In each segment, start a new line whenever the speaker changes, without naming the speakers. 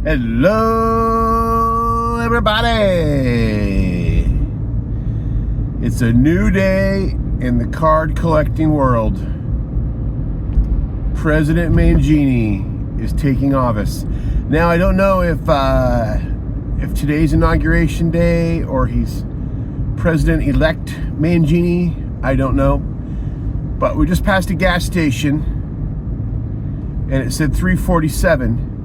Hello, everybody. It's a new day in the card collecting world. President Mangini is taking office. Now, I don't know if today's inauguration day or he's President-elect Mangini. I don't know. But we just passed a gas station and it said 347.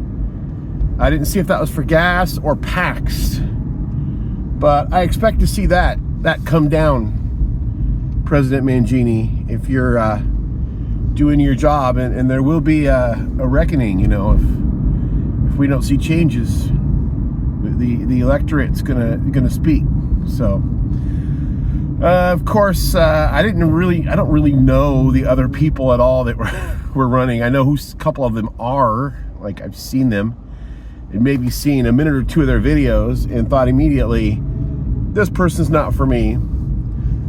I didn't see if that was for gas or packs, but I expect to see that come down, President Mangini, if you're doing your job, and there will be a reckoning, if we don't see changes, the electorate's gonna speak. So, of course, I don't really know the other people at all that were running. I know who a couple of them are. Like, I've seen them. And maybe seen a minute or two of their videos and thought immediately, this person's not for me.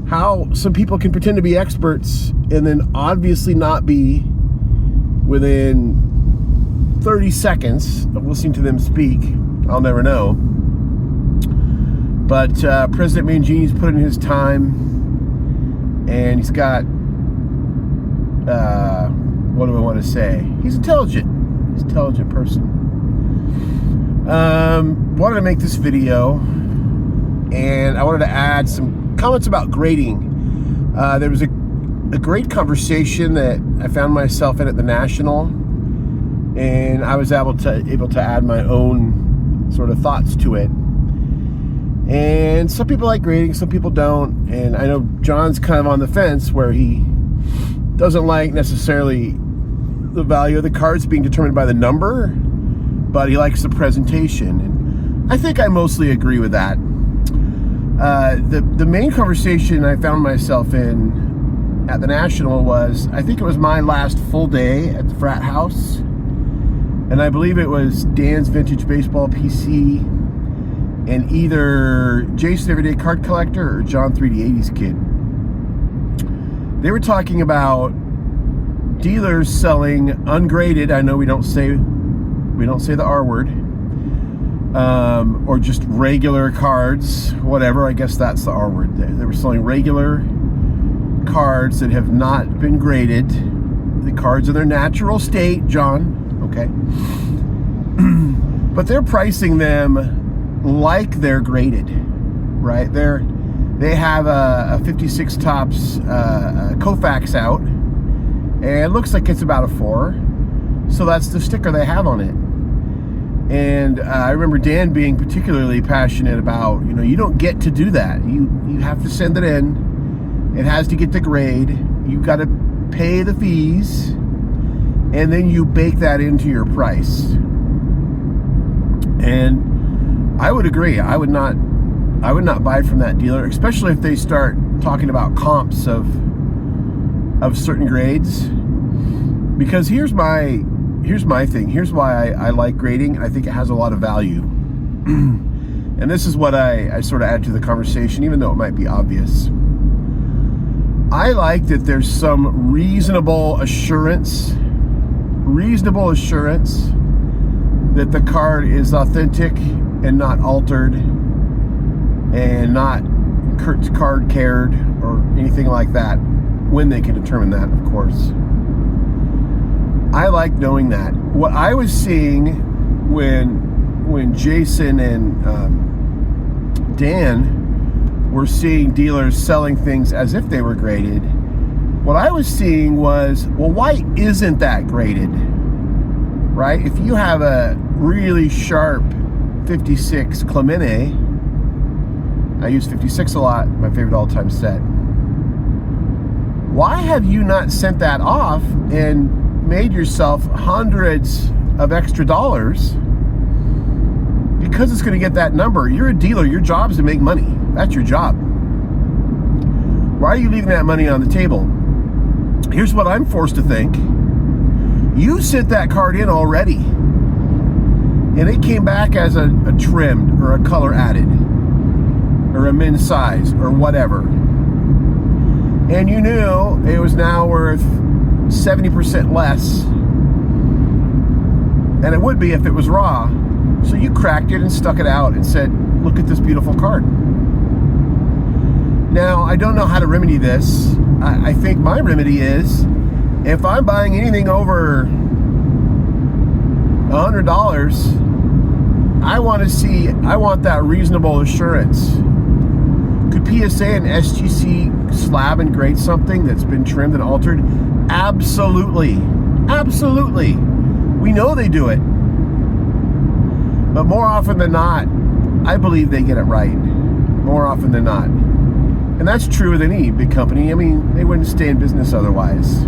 How some people can pretend to be experts and then obviously not be within 30 seconds of listening to them speak, I'll never know. But President Mangini's put in his time, and he's got, what do I want to say? He's intelligent. He's an intelligent person. Wanted to make this video, and I wanted to add some comments about grading. There was a great conversation that I found myself in at the National, and I was able to add my own sort of thoughts to it. And some people like grading, some people don't, and I know John's kind of on the fence where he doesn't like necessarily the value of the cards being determined by the number, but he likes the presentation, and I think I mostly agree with that. The main conversation I found myself in at the National was, I think it was my last full day at the frat house, and I believe it was Dan's Vintage Baseball PC and either Jason Everyday Card Collector or John 3D80s Kid. They were talking about dealers selling ungraded, I know we don't say the R word, or just regular cards, whatever, I guess that's the R word. They were selling regular cards that have not been graded, the cards in their natural state, John, okay? But they're pricing them like they're graded, right? They have a 56 Topps Koufax out, and it looks like it's about a 4, so that's the sticker they have on it. And I remember Dan being particularly passionate about, you don't get to do that. You have to send it in. It has to get the grade. You've got to pay the fees, and then you bake that into your price. And I would agree. I would not buy from that dealer, especially if they start talking about comps of certain grades. Because here's my thing. Here's why I like grading. I think it has a lot of value. And this is what I sort of add to the conversation, even though it might be obvious. I like that there's some reasonable assurance that the card is authentic and not altered and not card cared or anything like that, when they can determine that, of course. I like knowing that. What I was seeing when Jason and Dan were seeing dealers selling things as if they were graded, what I was seeing was, well, why isn't that graded? Right? If you have a really sharp 56 Clemente, I use 56 a lot, my favorite all-time set. Why have you not sent that off and made yourself hundreds of extra dollars because it's going to get that number? You're a dealer. Your job is to make money. That's your job. Why are you leaving that money on the table? Here's what I'm forced to think. You sent that card in already, and it came back as a trimmed or a color added or a min size or whatever, and you knew it was now worth 70% less than it would be if it was raw. So you cracked it and stuck it out and said, look at this beautiful card. Now, I don't know how to remedy this. I think my remedy is, if I'm buying anything over $100, I want that reasonable assurance. Could PSA and SGC slab and grade something that's been trimmed and altered? Absolutely. Absolutely. We know they do it. But more often than not, I believe they get it right. More often than not. And that's true with any big company. I mean, they wouldn't stay in business otherwise.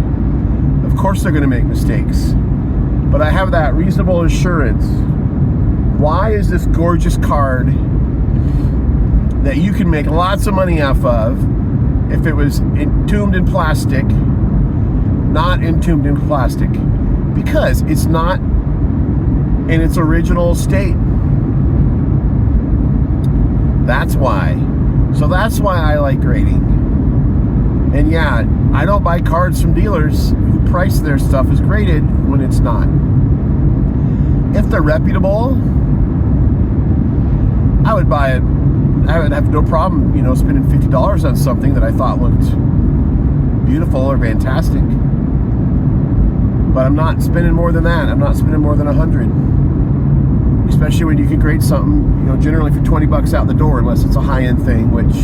Of course they're going to make mistakes. But I have that reasonable assurance. Why is this gorgeous card that you can make lots of money off of if it was entombed in plastic, not entombed in plastic? Because it's not in its original state. That's why. So that's why I like grading. And yeah, I don't buy cards from dealers who price their stuff as graded when it's not. If they're reputable, I would buy it. I would have no problem, spending $50 on something that I thought looked beautiful or fantastic. But I'm not spending more than that. I'm not spending more than $100. Especially when you can grade something, generally for $20 out the door, unless it's a high-end thing, which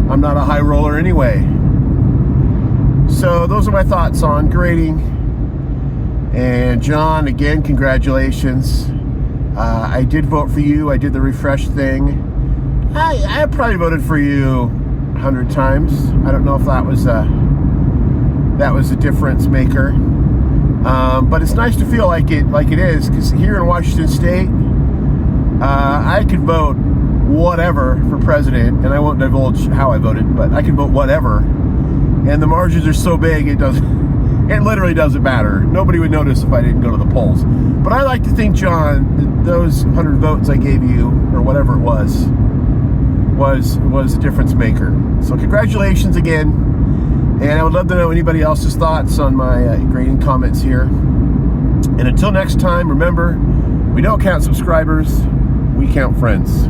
I'm not a high roller anyway. So those are my thoughts on grading. And John, again, congratulations. I did vote for you. I did the refresh thing. I probably voted for you 100 times. I don't know if that was a difference maker. But it's nice to feel like it is, because here in Washington State, I could vote whatever for president, and I won't divulge how I voted, but I can vote whatever, and the margins are so big it literally doesn't matter. Nobody would notice if I didn't go to the polls. But I like to think, John, that those 100 votes I gave you, or whatever it was a difference maker. So congratulations again. And I would love to know anybody else's thoughts on my grading comments here. And until next time, remember, we don't count subscribers, we count friends.